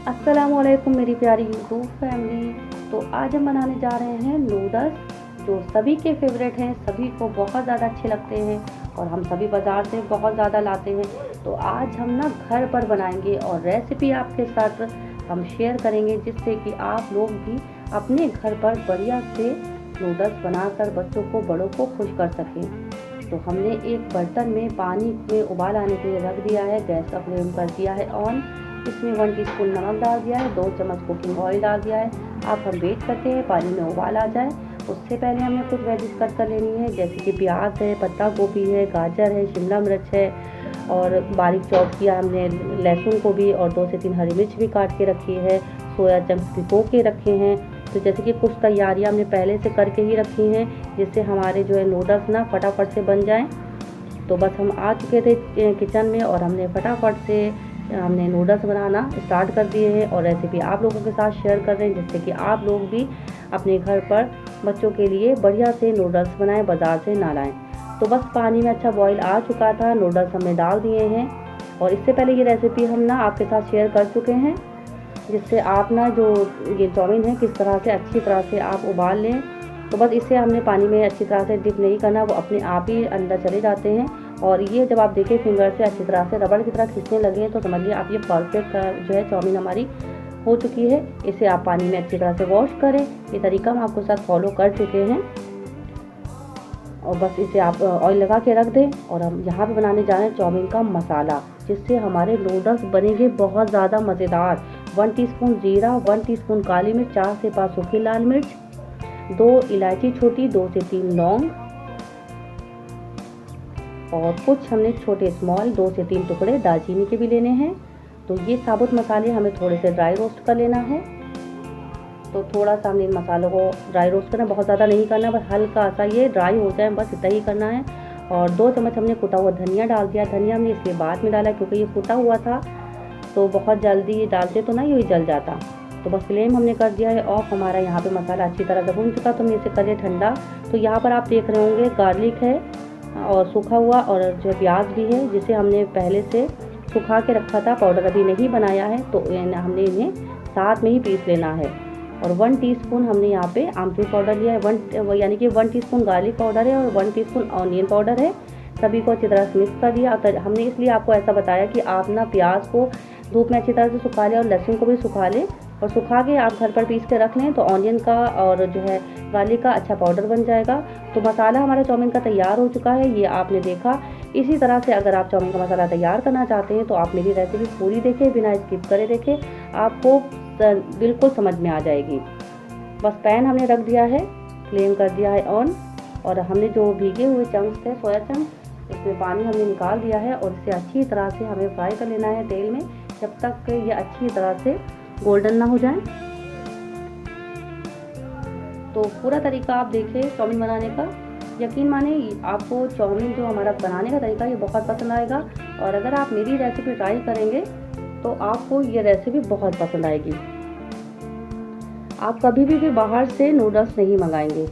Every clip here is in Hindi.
अस्सलामुअलैकुम मेरी प्यारी यूट्यूब फैमिली। तो आज हम बनाने जा रहे हैं नूडल्स, जो सभी के फेवरेट हैं, सभी को बहुत ज़्यादा अच्छे लगते हैं और हम सभी बाज़ार से बहुत ज़्यादा लाते हैं। तो आज हम ना घर पर बनाएंगे और रेसिपी आपके साथ हम शेयर करेंगे, जिससे कि आप लोग भी अपने घर पर बढ़िया से नूडल्स बनाकर बच्चों को, बड़ों को खुश कर सकें। तो हमने एक बर्तन में पानी में उबाल आने के लिए रख दिया है, गैस का फ्लेम कर दिया है ऑन। इसमें 1 टीस्पून नमक डाल दिया है, 2 चम्मच कुकिंग ऑयल डाल दिया है। अब हम वेट करते हैं पानी में उबाल आ जाए। उससे पहले हमें कुछ वेजिस कट कर लेनी है, जैसे कि प्याज है, पत्ता गोभी है, गाजर है, शिमला मिर्च है और बारीक चॉप किया हमने लहसुन को भी, और 2 से 3 हरी मिर्च भी काट के रखी है। सोया चंक्स भिगो के रखे हैं। तो जैसे कि कुछ तैयारियां हमने पहले से करके ही रखी हैं, जिससे हमारे जो है नूडल्स ना फटाफट से बन जाएं। तो बस हम आ चुके थे किचन में और हमने फटाफट से नूडल्स बनाना स्टार्ट कर दिए हैं और रेसिपी आप लोगों के साथ शेयर कर रहे हैं, जिससे कि आप लोग भी अपने घर पर बच्चों के लिए बढ़िया से नूडल्स बनाएं, बाज़ार से ना लाएं। तो बस पानी में अच्छा बॉईल आ चुका था, नूडल्स हमने डाल दिए हैं। और इससे पहले ये रेसिपी हम ना आपके साथ शेयर कर चुके हैं, जिससे आप ना जो ये चाउमीन है किस तरह से अच्छी तरह से आप उबाल लें। तो बस इसे हमने पानी में अच्छी तरह से डिप नहीं करना, वो अपने आप ही अंदर चले जाते हैं। और ये जब आप देखें फिंगर से अच्छी तरह से रबड़ की तरह खींचने लगे हैं, तो समझिए आप ये परफेक्ट जो है चाउमीन हमारी हो चुकी है। इसे आप पानी में अच्छी तरह से वॉश करें। ये तरीका हम आपके साथ फॉलो कर चुके हैं। और बस इसे आप ऑयल लगा के रख दें। और हम यहाँ पे बनाने जा रहे हैं चाउमीन का मसाला, जिससे हमारे नूडल्स बनेंगे बहुत ज़्यादा मज़ेदार। 1 टीस्पून जीरा, 1 टीस्पून काली मिर्च, 4 से 5 सूखी लाल मिर्च, 2 इलायची छोटी, 2 से 3 लौंग और कुछ हमने छोटे स्मॉल 2 से 3 टुकड़े दालचीनी के भी लेने हैं। तो ये साबुत मसाले हमें थोड़े से ड्राई रोस्ट कर लेना है। तो थोड़ा सा हमने इन मसालों को ड्राई रोस्ट करना, बहुत ज़्यादा नहीं करना, बस हल्का सा ये ड्राई हो जाए, बस इतना ही करना है। और 2 चम्मच हमने कुटा हुआ धनिया डाल दिया। धनिया हमने इसलिए बाद में डाला क्योंकि ये कुटा हुआ था, तो बहुत जल्दी डालते तो ना ये जल जाता। तो बस फ्लेम हमने कर दिया है ऑफ। हमारा यहाँ पे मसाला अच्छी तरह से भून चुका, तो हमने इसे कर लिया ठंडा। तो यहाँ पर आप देख रहे होंगे गार्लिक है और सूखा हुआ, और जो प्याज भी है, जिसे हमने पहले से सुखा के रखा था, पाउडर अभी नहीं बनाया है, तो हमने इन्हें साथ में ही पीस लेना है। और 1 टीस्पून हमने यहाँ पे आमचूर पाउडर लिया है, यानी कि 1 टीस्पून गार्लिक पाउडर है और 1 टीस्पून ऑनियन पाउडर है। सभी को अच्छी तरह से मिक्स कर दिया। हमने इसलिए आपको ऐसा बताया कि आप ना प्याज को धूप में अच्छी तरह से सुखा लें और लहसुन को भी सुखा लें, और सुखा के आप घर पर पीस के रख लें, तो ऑनियन का और जो है गार्लिक का अच्छा पाउडर बन जाएगा। तो मसाला हमारा चाउमीन का तैयार हो चुका है, ये आपने देखा। इसी तरह से अगर आप चाउमीन का मसाला तैयार करना चाहते हैं, तो आप मेरी रेसिपी पूरी देखें, बिना स्किप करे देखें, आपको बिल्कुल समझ में आ जाएगी। बस पैन हमने रख दिया है, फ्लेम कर दिया है ऑन, और हमने जो भीगे हुए चंक्स थे, सोया चंक्स, इसमें पानी हमने निकाल दिया है और इसे अच्छी तरह से हमें फ्राई कर लेना है तेल में, जब तक ये अच्छी तरह से गोल्डन ना हो जाए। तो पूरा तरीका आप देखें चाउमीन बनाने का, यकीन माने आपको चाउमीन जो हमारा बनाने का तरीका ये बहुत पसंद आएगा। और अगर आप मेरी रेसिपी ट्राई करेंगे तो आपको ये रेसिपी बहुत पसंद आएगी। आप कभी भी बाहर से नूडल्स नहीं मंगाएंगे।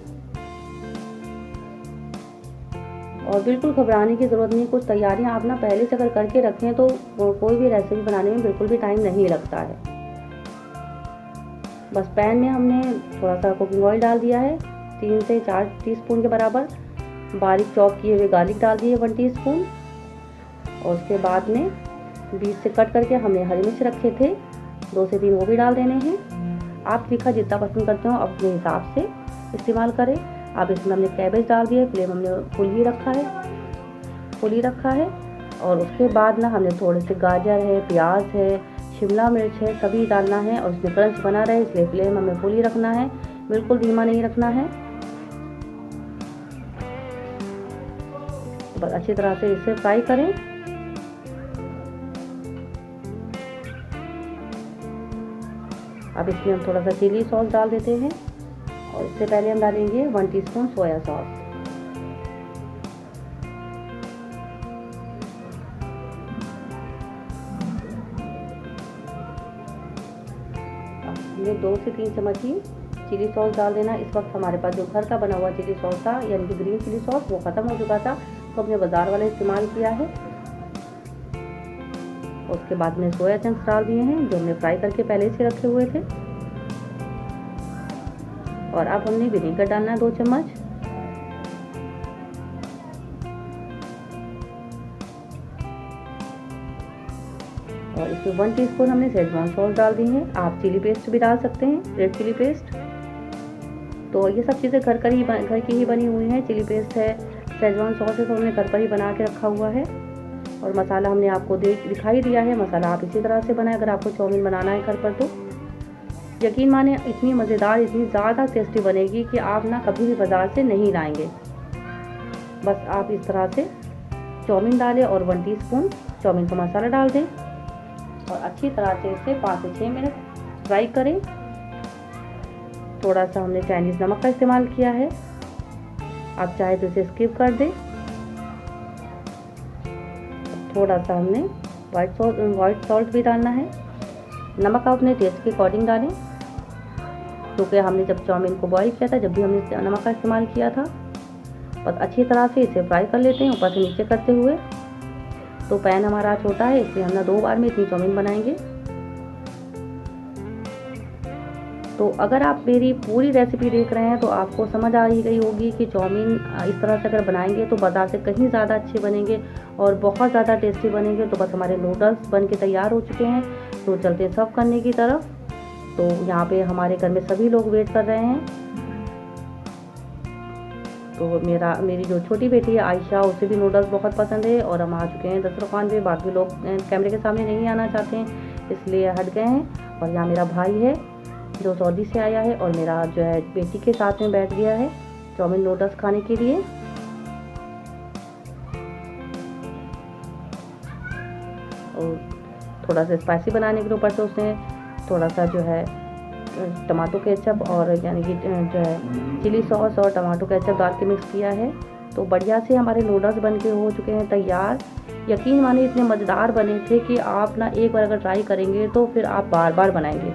और बिल्कुल घबराने की ज़रूरत नहीं, कुछ तैयारियां आप ना पहले से अगर करके रखें तो कोई भी रेसिपी बनाने में बिल्कुल भी टाइम नहीं लगता है। बस पैन में हमने थोड़ा सा कुकिंग ऑयल डाल दिया है, 3 से 4 टीस्पून के बराबर। बारीक चॉप किए हुए गार्लिक डाल दिए 1 टीस्पून, और उसके बाद में बीच से कट करके हमने हरी मिर्च रखे थे 2 से 3, वो भी डाल देने हैं। आप तीखा जितना पसंद करते हो अपने हिसाब से इस्तेमाल करें। अब इसमें हमने कैबेज डाल दिया, फ्लेम हमने फुल ही रखा है। और उसके बाद ना हमने थोड़े से गाजर है, प्याज है, शिमला मिर्च है, सभी डालना है, और उसमें क्रंच बना रहे, इसलिए फ्लेम हमें फुल ही रखना है, बिल्कुल धीमा नहीं रखना है। बस अच्छी तरह से इसे फ्राई करें। अब इसमें हम थोड़ा सा चिली सॉस डाल देते हैं, और इससे पहले हम डालेंगे 1 टीस्पून सोया सॉस। हमने 2 से 3 चम्मच ही चिली सॉस डाल देना। इस वक्त हमारे पास जो घर का बना हुआ चिली सॉस था, यानी कि ग्रीन चिली सॉस, वो ख़त्म हो चुका था, तो हमने बाज़ार वाला इस्तेमाल किया है। उसके बाद में सोया चंक्स डाल दिए हैं जो हमने फ्राई करके पहले से रखे हुए थे। और अब हमने विनेगर डालना है 2 चम्मच। और इसमें 1 टीस्पून हमने शेजवान सॉस डाल दी है। आप चिली पेस्ट भी डाल सकते हैं, रेड चिली पेस्ट। तो ये सब चीज़ें घर की ही बनी हुई हैं। चिली पेस्ट है, शेजवान सॉस है, तो हमने घर पर ही बना के रखा हुआ है। और मसाला हमने आपको दिखाई दिया है। मसाला आप इसी तरह से बनाएं अगर आपको चाउमीन बनाना है घर पर। तो यकीन माने इतनी मज़ेदार, इतनी ज़्यादा टेस्टी बनेगी कि आप ना कभी भी बाज़ार से नहीं लाएंगे। बस आप इस तरह से चाउमीन डालें और 1 टीस्पून चाउमीन का मसाला डाल दें और अच्छी तरह से इसे 5 से 6 मिनट फ्राई करें। थोड़ा सा हमने चाइनीज़ नमक का इस्तेमाल किया है, आप चाहे तो इसे स्किप कर दें। थोड़ा सा हमने वाइट सॉल्ट भी डालना है। नमक आप अपने टेस्ट के अकॉर्डिंग डालें, क्योंकि हमने जब चाउमीन को बॉईल किया था जब भी हमने नमक का इस्तेमाल किया था। बस अच्छी तरह से इसे फ्राई कर लेते हैं ऊपर से नीचे करते हुए। तो पैन हमारा छोटा है, इसलिए हम ना 2 बार में इतनी चाउमीन बनाएंगे। तो अगर आप मेरी पूरी रेसिपी देख रहे हैं तो आपको समझ आ ही गई होगी कि चाउमीन इस तरह से अगर बनाएंगे तो बाज़ार से कहीं ज़्यादा अच्छे बनेंगे और बहुत ज़्यादा टेस्टी बनेंगे। तो बस हमारे नूडल्स बन के तैयार हो चुके हैं, तो चलते हैं सर्व करने की तरफ। तो यहाँ पे हमारे घर में सभी लोग वेट कर रहे हैं। तो मेरी जो छोटी बेटी है आयशा, उसे भी नूडल्स बहुत पसंद है और हम आ चुके हैं दस्तरखान पे। बाकी लोग कैमरे के सामने नहीं आना चाहते हैं, इसलिए हट गए हैं। और यहाँ मेरा भाई है जो सऊदी से आया है और मेरा जो है बेटी के साथ में बैठ गया है चाउमीन नूडल्स खाने के लिए। और थोड़ा सा स्पाइसी बनाने के ऊपर से उसने थोड़ा सा जो है टमाटो केचप और यानी कि जो है चिली सॉस और टमाटो केचप डाल के मिक्स किया है। तो बढ़िया से हमारे नूडल्स बन के हो चुके हैं तैयार। यकीन मानिए इतने मज़ेदार बने थे कि आप ना एक बार अगर ट्राई करेंगे तो फिर आप बार बार बनाएंगे।